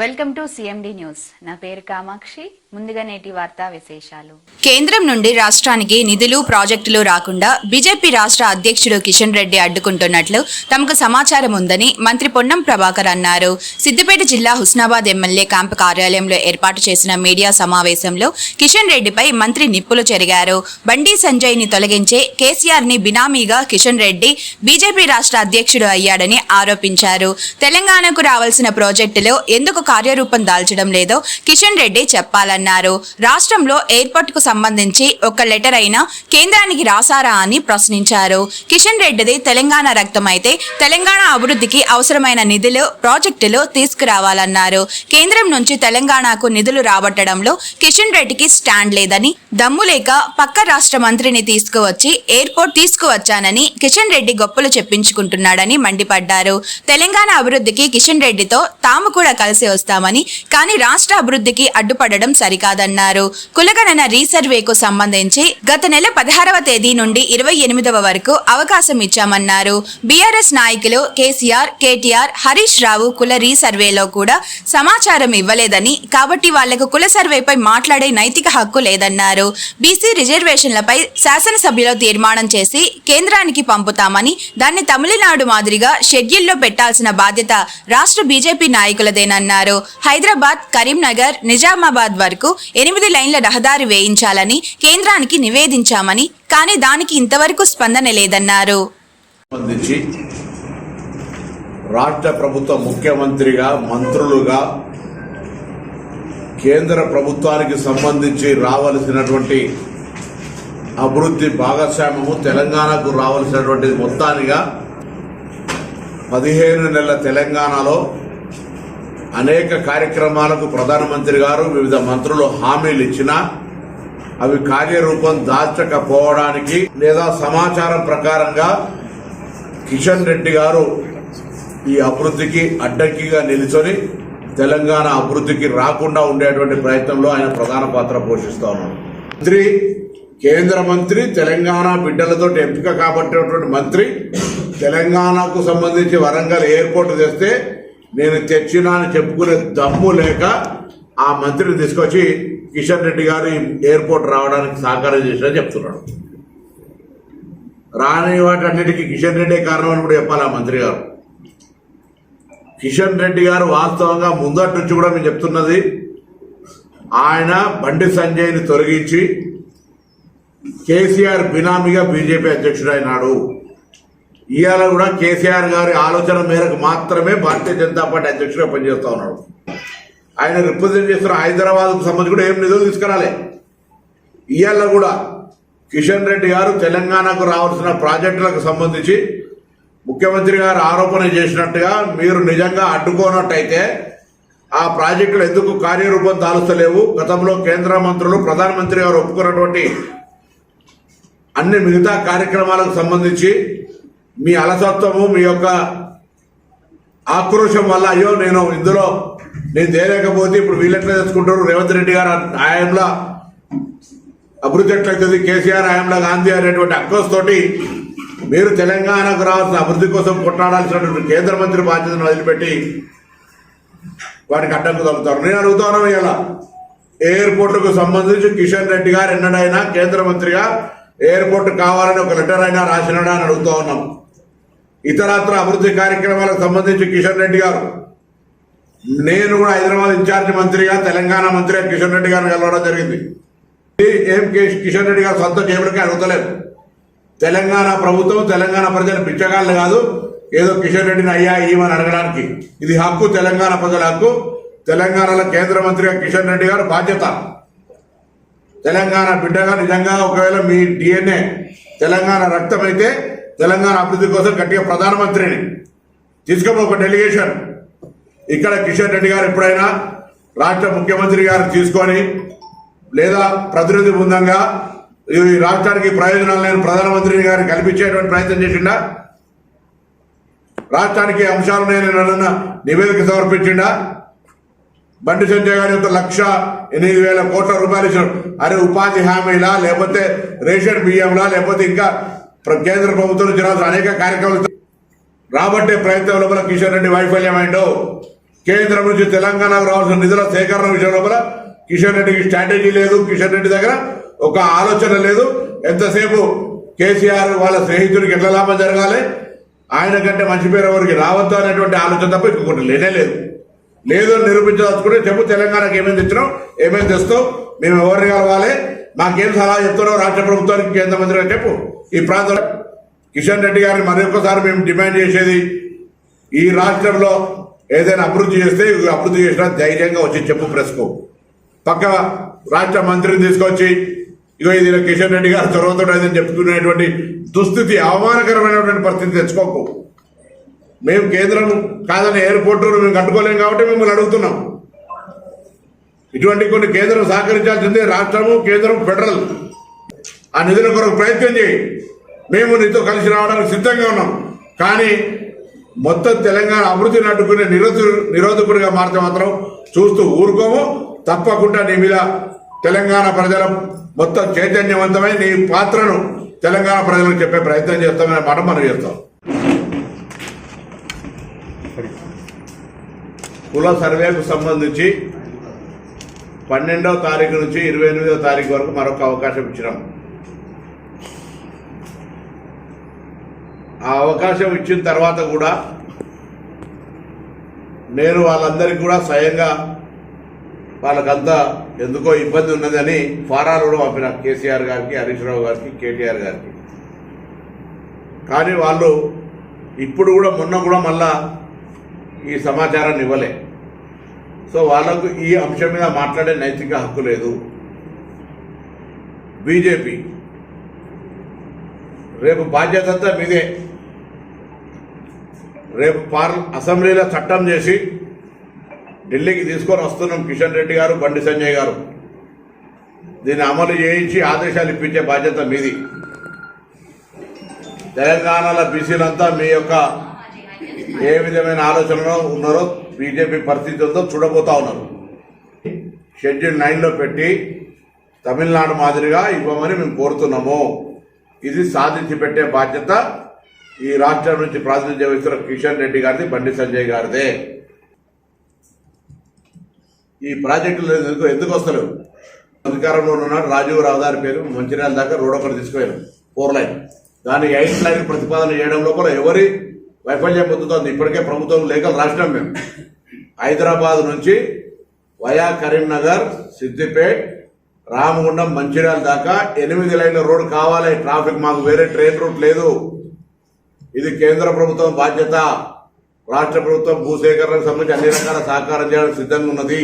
Welcome to CMD news. నా పేరు కామాక్షి. ముందుగా నేటి వార్తా విశేషాలు. కేంద్రం నుండి రాష్ట్రానికి నిధులు ప్రాజెక్టులు రాకుండా బీజేపీ రాష్ట్ర అధ్యక్షుడు కిషన్ రెడ్డి అడ్డుకుంటున్నట్లు తమకు సమాచారం ఉందని మంత్రి పొన్నం ప్రభాకర్ అన్నారు. సిద్దిపేట జిల్లా హుస్నాబాద్ ఎమ్మెల్యే క్యాంపు కార్యాలయంలో ఏర్పాటు చేసిన మీడియా సమావేశంలో కిషన్ రెడ్డిపై మంత్రి నిప్పులు చెరిగారు. బండి సంజయ్ ని తొలగించే కేసీఆర్ ని బినామీగా కిషన్ రెడ్డి బీజేపీ రాష్ట్ర అధ్యక్షుడు అయ్యాడని ఆరోపించారు. తెలంగాణకు రావాల్సిన ప్రాజెక్టులో ఎందుకు కార్యరూపం దాల్చడం లేదో కిషన్ రెడ్డి చెప్పాలన్నారు. రాష్ట్రంలో ఎయిర్పోర్ట్ కు సంబంధించి ఒక లెటర్ అయినా కేంద్రానికి రాసారా అని ప్రశ్నించారు. కిషన్ రెడ్డిది తెలంగాణ రక్తం అయితే తెలంగాణ అభివృద్ధికి అవసరమైన నిధులు ప్రాజెక్టులు తీసుకురావాలన్నారు. కేంద్రం నుంచి తెలంగాణకు నిధులు రాబట్టడంలో కిషన్ రెడ్డికి స్టాండ్ లేదని, దమ్ము లేక పక్క రాష్ట్ర మంత్రిని తీసుకువచ్చి ఎయిర్పోర్ట్ తీసుకువచ్చానని కిషన్ రెడ్డి గొప్పలు చెప్పించుకుంటున్నాడని మండిపడ్డారు. తెలంగాణ అభివృద్ధికి కిషన్ రెడ్డితో తాము కూడా కలిసి వస్తామని, కానీ రాష్ట్ర అభివృద్ధికి అడ్డుపడడం సరికాదన్నారు. కులగణన రీసర్వేకు సంబంధించి గత నెల 16వ తేదీ నుండి 28వ వరకు అవకాశం ఇచ్చామన్నారు. బీఆర్ఎస్ నాయకులు కేసీఆర్, కేటీఆర్, హరీష్ రావు కుల రీసర్వేలో కూడా సమాచారం ఇవ్వలేదని, కాబట్టి వాళ్లకు కుల సర్వేపై మాట్లాడే నైతిక హక్కు లేదన్నారు. బీసీ రిజర్వేషన్లపై శాసనసభ్యులో తీర్మానం చేసి కేంద్రానికి పంపుతామని, దాన్ని తమిళనాడు మాదిరిగా షెడ్యూల్లో పెట్టాల్సిన బాధ్యత రాష్ట్ర బీజేపీ నాయకులదేనన్నారు. హైదరాబాద్, కరీంనగర్, నిజామాబాద్ వరకు 8 లైన్ల రహదారి వేయించాలని కేంద్రానికి నివేదించామని, కానీ దానికి ఇంతవరకు స్పందన లేదన్నారు. రాష్ట్ర ప్రభుత్వ ముఖ్యమంత్రిగా, మంత్రులుగా కేంద్ర ప్రభుత్వానికి సంబంధించి రావాల్సినటువంటి అభివృద్ధి భాగస్వామ్యము తెలంగాణకు రావాల్సినటువంటి మొత్తానిగా 15 నెలల తెలంగాణలో అనేక కార్యక్రమాలకు ప్రధానమంత్రి గారు వివిధ మంత్రులు హామీలు ఇచ్చినా అవి కార్యరూపం దాల్చకపోవడానికి లేదా సమాచారం ప్రకారంగా కిషన్ రెడ్డి గారు ఈ అభివృద్ధికి అడ్డంకిగా నిలుచొని తెలంగాణ అభివృద్ధికి రాకుండా ఉండేటువంటి ప్రయత్నంలో ఆయన ప్రధాన పాత్ర పోషిస్తా ఉన్నారు. కేంద్ర మంత్రి, తెలంగాణ బిడ్డలతో ఎంపిక కాబట్టేటువంటి మంత్రి తెలంగాణకు సంబంధించి వరంగల్ ఎయిర్పోర్ట్ తెస్తే నేను తెచ్చినా అని చెప్పుకునే దమ్ము లేక ఆ మంత్రిని తీసుకొచ్చి కిషన్ రెడ్డి గారు ఎయిర్పోర్ట్ రావడానికి సహకారం చేసినని చెప్తున్నాడు. రాని వాటన్నిటికీ కిషన్ రెడ్డి కారణం అని కూడా చెప్పాలి ఆ మంత్రి గారు. కిషన్ రెడ్డి గారు వాస్తవంగా ముందటి నుంచి కూడా మేము చెప్తున్నది, ఆయన బండి సంజయ్ని తొలగించి కేసీఆర్ బినామీగా బీజేపీ అధ్యక్షుడు అయినాడు. ఇవాళ కూడా కేసీఆర్ గారి ఆలోచన మేరకు మాత్రమే భారతీయ జనతా పార్టీ అధ్యక్షుడిగా పనిచేస్తా ఉన్నాడు. ఆయన రిప్రజెంట్ చేస్తున్న హైదరాబాద్కు సంబంధించి కూడా ఏం నిధులు తీసుకురాలే. ఇవాళ కూడా కిషన్ రెడ్డి గారు తెలంగాణకు రావాల్సిన ప్రాజెక్టులకు సంబంధించి ముఖ్యమంత్రి గారు ఆరోపణ చేసినట్టుగా మీరు నిజంగా అడ్డుకోనట్టయితే ఆ ప్రాజెక్టులు ఎందుకు కార్యరూపం దాలుస్తలేవు? గతంలో కేంద్ర మంత్రులు, ప్రధానమంత్రి గారు ఒప్పుకున్నటువంటి అన్ని మిగతా కార్యక్రమాలకు సంబంధించి మీ అలసత్వము, మీ యొక్క ఆక్రోశం వల్ల అయ్యో నేను తేలేకపోతే ఇప్పుడు వీళ్ళెట్లా తెచ్చుకుంటారు, రేవంత్ రెడ్డి గారు హయాంలో అభివృద్ధి ఎట్లయితుంది, కేసీఆర్ హయాంలో గాంధీ అనేటువంటి అక్రోశ్ తోటి మీరు తెలంగాణకు రావాల్సిన అభివృద్ధి కోసం కొట్లాడాల్సినటువంటి కేంద్ర మంత్రి బాధ్యతను వదిలిపెట్టి వాటికి అడ్డంకు తగ్గుతారు. నేను అడుగుతాను, ఇలా ఎయిర్పోర్టుకు సంబంధించి కిషన్ రెడ్డి గారు ఎన్నడైనా కేంద్ర మంత్రిగా ఎయిర్పోర్ట్ కావాలని ఒక లెటర్ అయినా రాసినాడా అని అడుగుతా ఉన్నాం. ఇతరత్ర అభివృద్ధి కార్యక్రమాలకు సంబంధించి కిషన్ రెడ్డి గారు, నేను కూడా హైదరాబాద్ ఇన్ఛార్జి మంత్రిగా, తెలంగాణ మంత్రిగా కిషన్ రెడ్డి గారిని కలవడం జరిగింది. ఏం కిషన్ రెడ్డి గారు సొంత జేబులకి అడుగుతలేదు. తెలంగాణ ప్రభుత్వం, తెలంగాణ ప్రజలు పిచ్చగాళ్ళు కాదు ఏదో కిషన్ రెడ్డిని అయ్యా ఇవ్వని అడగడానికి. ఇది హక్కు, తెలంగాణ ప్రజల హక్కు. తెలంగాణలో కేంద్ర మంత్రిగా కిషన్ రెడ్డి గారు బాధ్యత. తెలంగాణ బిడ్డగా నిజంగా ఒకవేళ మీ డిఎన్ఏ తెలంగాణ రక్తం అయితే తెలంగాణ అభివృద్ధి కోసం గట్టిగా ప్రధానమంత్రిని తీసుకొని ఒక డెలిగేషన్ ఇక్కడ కిషన్ రెడ్డి గారు ఎప్పుడైనా రాష్ట్ర ముఖ్యమంత్రి గారు తీసుకొని లేదా ప్రతినిధి బృందంగా ఈ రాష్ట్రానికి ప్రయోజనాలు లేని ప్రధానమంత్రి గారిని కల్పించేటువంటి ప్రయత్నం చేసిండా? రాష్ట్రానికి అంశాలు నేను నివేదిక సమర్పించిండా? బండి సంజయ్ గారి యొక్క 1,08,000 కోట్ల రూపాయలు ఇచ్చారు. అరే ఉపాధి హామీలా, లేకపోతే రేషన్ బియ్యంలా, లేకపోతే ఇంకా కేంద్ర ప్రభుత్వం నుంచి అనేక కార్యక్రమాలు రాబట్టే ప్రయత్నం లోపల కిషన్ రెడ్డి వైఫల్యమైందో. కేంద్రం నుంచి తెలంగాణకు రావాల్సిన నిధుల సేకరణ విషయం లోపల కిషన్ రెడ్డికి స్ట్రాటజీ లేదు. కిషన్ రెడ్డి దగ్గర ఒక ఆలోచన లేదు. ఎంతసేపు కేసీఆర్ వాళ్ళ స్నేహితుడికి ఎట్లా లాభం జరగాలి, ఆయన కంటే మంచి పేరు ఎవరికి రావద్దు అనేటువంటి ఆలోచన తప్ప ఇంకొకటి లేనే లేదు. లేదు అని నిరూపించదలుచుకుంటే చెప్పు, తెలంగాణకి ఏమేమి తెచ్చినావు, ఏమేమి తెస్తావు, మేము ఎవరిని కలవాలి, మాకేం సలహా చెప్తున్నావు రాష్ట్ర ప్రభుత్వానికి, కేంద్ర మంత్రిగా చెప్పు. ఈ ప్రాంతంలో కిషన్ రెడ్డి గారిని మరొకసారి మేము డిమాండ్ చేసేది, ఈ రాష్ట్రంలో ఏదైనా అభివృద్ధి చేస్తే అభివృద్ధి చేసినా ధైర్యంగా వచ్చి చెప్పు ప్రెస్కు. పక్క రాష్ట్ర మంత్రిని తీసుకొచ్చి ఇగో ఇది కిషన్ రెడ్డి గారు చొరవతో చెప్పుకునేటువంటి దుస్థితి, అవమానకరమైనటువంటి పరిస్థితి తెచ్చుకోకు. మేము కేంద్రం కాదని ఎయిర్పోర్టు మేము కట్టుకోలేం కాబట్టి మిమ్మల్ని అడుగుతున్నాం. ఇటువంటి కొన్ని కేంద్రం సహకరించాల్సిందే, రాష్ట్రము కేంద్రం ఫెడరల్. ఆ నిధుల కొరకు ప్రయత్నం చేయి, మేము నీతో కలిసి రావడానికి సిద్ధంగా ఉన్నాం. కానీ మొత్తం తెలంగాణ అభివృద్ధిని అడ్డుకునే నిరోధకుడిగా మారితే మాత్రం చూస్తూ ఊరుకోము. తప్పకుండా నీ మీద తెలంగాణ ప్రజల మొత్తం చైతన్యవంతమై నీ పాత్రను తెలంగాణ ప్రజలకు చెప్పే ప్రయత్నం చేస్తామనే మాట మనం చేస్తాం. కుల సర్వేకు సంబంధించి 12వ తారీఖు నుంచి 28వ తారీఖు వరకు మరొక అవకాశం ఇచ్చినాం. ఆ అవకాశం ఇచ్చిన తర్వాత కూడా నేను వాళ్ళందరికీ కూడా స్వయంగా వాళ్ళకంతా ఎందుకో ఇబ్బంది ఉన్నదని ఫారాలు కూడా పంపిన కేసీఆర్ గారికి, హరీష్ రావు గారికి, కేటీఆర్ గారికి. కానీ వాళ్ళు ఇప్పుడు కూడా మొన్న కూడా మళ్ళా ఈ సమాచారాన్ని ఇవ్వలే. సో వాళ్ళకు ఈ అంశం మీద మాట్లాడే నైతిక హక్కు లేదు. బీజేపీ రేపు బాధ్యత అంతా మీదే. రేపు అసెంబ్లీలో చట్టం చేసి ఢిల్లీకి తీసుకొని వస్తున్నాం. కిషన్ రెడ్డి గారు, బండి సంజయ్ గారు దీన్ని అమలు చేయించి ఆదేశాలు ఇప్పించే బాధ్యత మీది. తెలంగాణలో బీసీలంతా మీ యొక్క ఏ విధమైన ఆలోచనలో ఉన్నారో, బీజేపీ పరిస్థితి ఉందో చూడబోతా ఉన్నారు. షెడ్యూల్ 9లో పెట్టి తమిళనాడు మాదిరిగా ఇవ్వమని మేము కోరుతున్నాము. ఇది సాధించి పెట్టే బాధ్యత ఈ రాష్ట్రం నుంచి ప్రాతినిధ్యం వహిస్తున్న కిషన్ రెడ్డి గారిది, బండి సంజయ్ గారిదే. ఈ ప్రాజెక్టులు ఎందుకు వస్తలేవు? అధికారంలో ఉన్నాడు రాజీవ్ రహదారి పేరు మంచిర్యాల దాకా రోడ్ ఒకటి తీసుకుపోయారు, 4 లైన్. దాన్ని 8 లైన్ ప్రతిపాదన చేయడం లోపల ఎవరి వైఫల్యం పొందుతోంది. ఇప్పటికే ప్రభుత్వం లేఖలు రాసినాం మేము. హైదరాబాద్ నుంచి వయా కరీంనగర్, సిద్దిపేట్, రామగుండం, మంచిర్యాల దాకా 8 లైన్ల రోడ్డు కావాలి. ట్రాఫిక్ మాకు వేరే ట్రైన్ రూట్ లేదు. ఇది కేంద్ర ప్రభుత్వం బాధ్యత. రాష్ట్ర ప్రభుత్వం భూసేకరణకు సంబంధించి అన్ని రకాల సహకారం చేయడానికి సిద్ధంగా ఉన్నది.